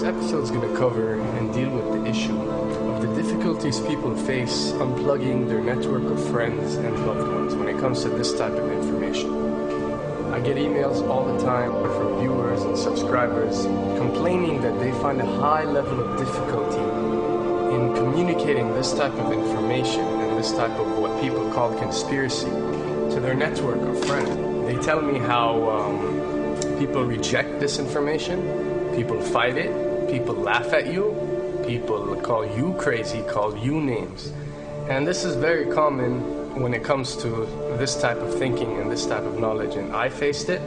This episode is going to cover and deal with the issue of the difficulties people face unplugging their network of friends and loved ones when it comes to this type of information. I get emails all the time from viewers and subscribers complaining that they find a high level of difficulty in communicating this type of information and this type of what people call conspiracy to their network of friends. They tell me how people reject this information. People fight it, people laugh at you, people call you crazy, call you names. And this is very common when it comes to this type of thinking and this type of knowledge, and I faced it.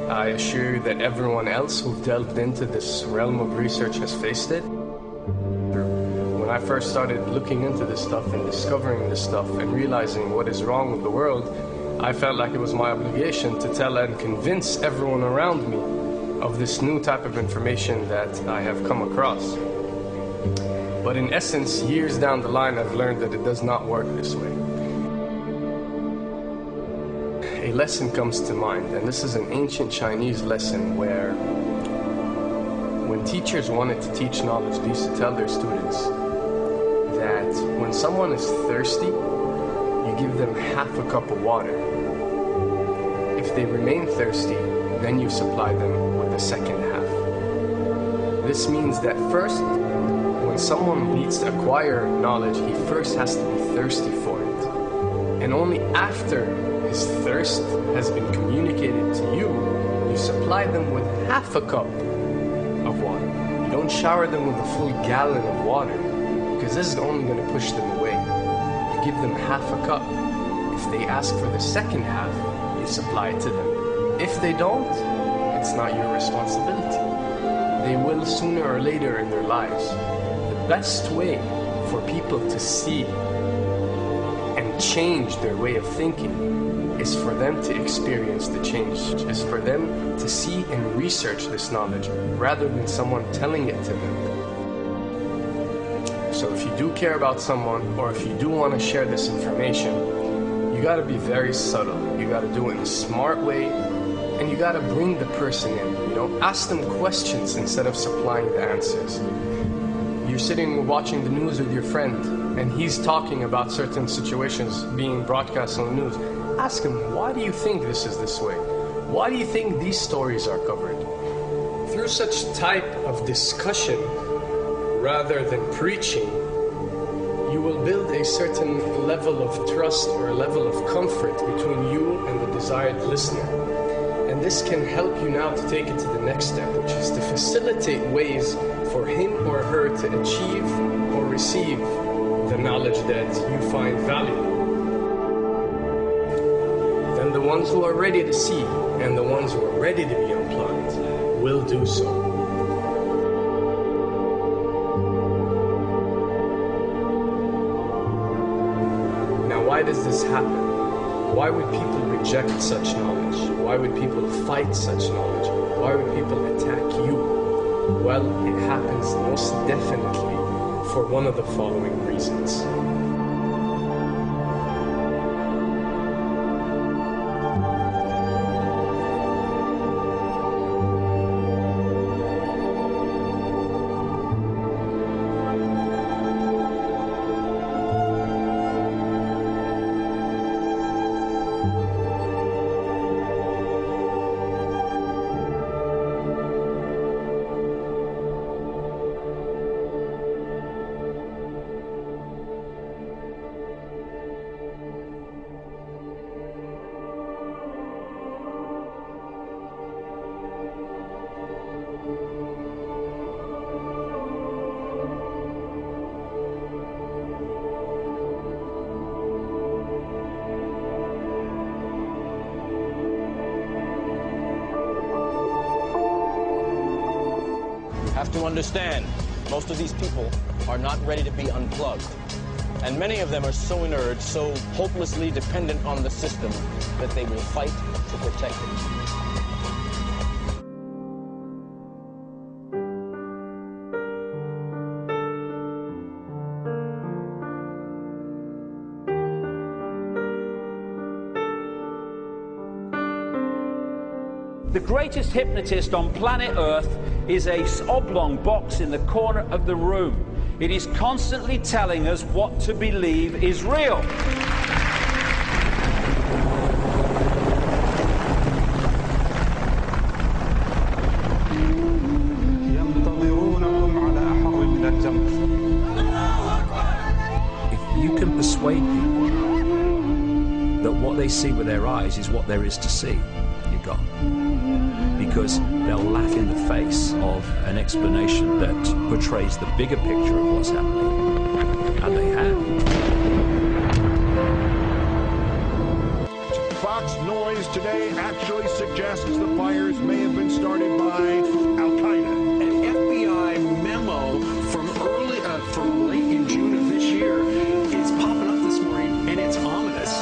I assure you that everyone else who delved into this realm of research has faced it. When I first started looking into this stuff and discovering this stuff and realizing what is wrong with the world, I felt like it was my obligation to tell and convince everyone around me of this new type of information that I have come across. But in essence, years down the line, I've learned that it does not work this way. A lesson comes to mind, and this is an ancient Chinese lesson where when teachers wanted to teach knowledge, they used to tell their students that when someone is thirsty, you give them half a cup of water. If they remain thirsty, then you supply them with the second half. This means that first, when someone needs to acquire knowledge, he first has to be thirsty for it. And only after his thirst has been communicated to you, you supply them with half a cup of water. You don't shower them with a full gallon of water, because this is only going to push them away. You give them half a cup. If they ask for the second half, you supply it to them. If they don't, it's not your responsibility. They will sooner or later in their lives. The best way for people to see and change their way of thinking is for them to experience the change, is for them to see and research this knowledge rather than someone telling it to them. So if you do care about someone, or if you do want to share this information, you got to be very subtle. You got to do it in a smart way, and you got to bring the person in. Ask them questions instead of supplying the answers. You're sitting watching the news with your friend, and he's talking about certain situations being broadcast on the news. Ask him, why do you think this is this way? Why do you think these stories are covered? Through such type of discussion, rather than preaching, you will build a certain level of trust or a level of comfort between you and the desired listener. And this can help you now to take it to the next step, which is to facilitate ways for him or her to achieve or receive the knowledge that you find valuable. Then the ones who are ready to see and the ones who are ready to be unplugged will do so. Why does this happen? Why would people reject such knowledge? Why would people fight such knowledge? Why would people attack you? Well, it happens most definitely for one of the following reasons. Have to understand, most of these people are not ready to be unplugged. And many of them are so inert, so hopelessly dependent on the system that they will fight to protect it. The greatest hypnotist on planet Earth is a oblong box in the corner of the room. It is constantly telling us what to believe is real. If you can persuade people that what they see with their eyes is what there is to see, you're gone. Because they'll laugh in the face of an explanation that portrays the bigger picture of what's happening. And they have. Fox noise today actually suggests the fires may have been started by Al-Qaeda. An FBI memo from late in June of this year is popping up this morning, and it's ominous.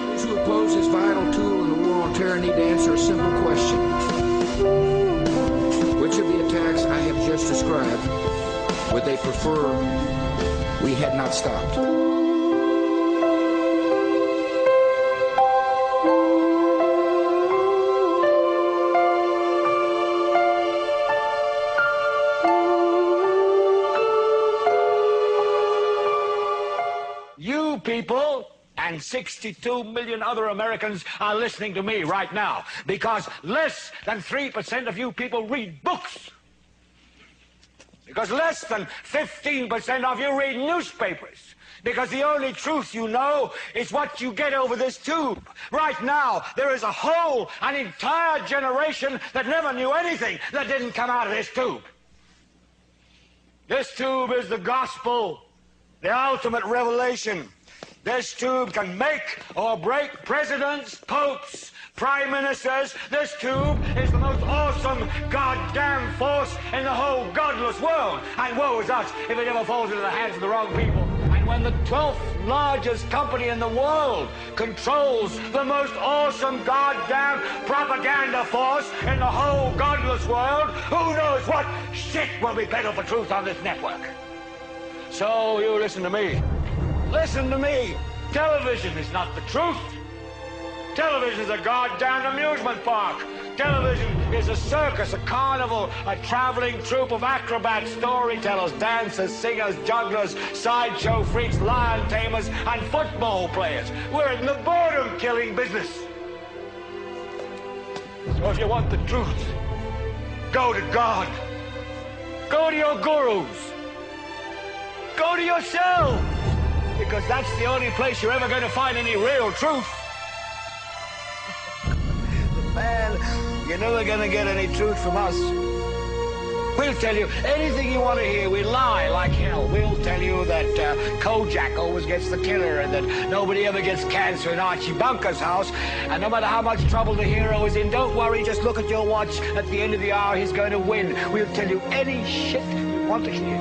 Those who oppose this vital tool in the war on terror need to answer a simple question. Which of the attacks I have just described would they prefer we had not stopped? You people and 62 million other Americans are listening to me right now because less than 3% of you people read books. Because less than 15% of you read newspapers. Because the only truth you know is what you get over this tube. Right now, there is an entire generation that never knew anything that didn't come out of this tube. This tube is the gospel, the ultimate revelation. This tube can make or break presidents, popes, prime ministers. This tube is the most awesome goddamn force in the whole godless world. And woe is us if it ever falls into the hands of the wrong people. And when the 12th largest company in the world controls the most awesome goddamn propaganda force in the whole godless world, who knows what shit will be peddled for truth on this network. So you listen to me. Listen to me. Television is not the truth. Television is a goddamn amusement park. Television is a circus, a carnival, a traveling troupe of acrobats, storytellers, dancers, singers, jugglers, sideshow freaks, lion tamers, and football players. We're in the boredom-killing business. So if you want the truth, go to God. Go to your gurus. Go to yourselves. Because that's the only place you're ever going to find any real truth. Man, you're never going to get any truth from us. We'll tell you anything you want to hear. We lie like hell. We'll tell you that Kojak always gets the killer and that nobody ever gets cancer in Archie Bunker's house. And no matter how much trouble the hero is in, don't worry, just look at your watch. At the end of the hour, he's going to win. We'll tell you any shit you want to hear.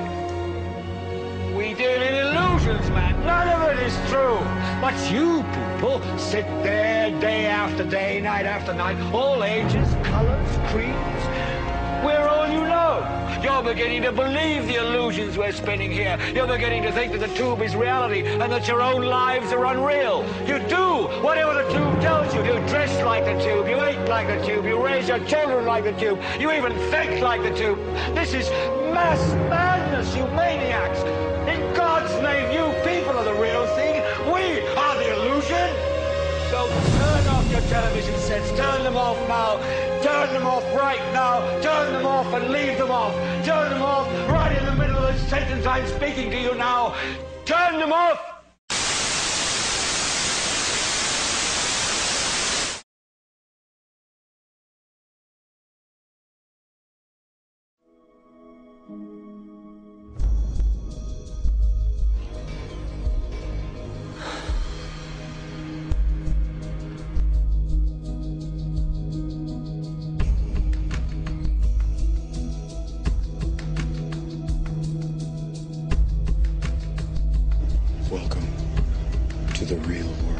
We deal in illusions, man. None of it is true. But you people sit there day after day, night after night, all ages, colors, creeds. We're all you know. You're beginning to believe the illusions we're spinning here. You're beginning to think that the tube is reality and that your own lives are unreal. You do whatever the tube tells you. You dress like the tube. You eat like the tube. You raise your children like the tube. You even think like the tube. This is mass madness, you maniacs. In God's name, you people are the real thing. We are the illusion. So turn off your television sets. Turn them off now. Turn them off right now. Turn them off and leave them off. Turn them off right in the middle of the sentence I'm speaking to you now. Turn them off. Welcome to the real world.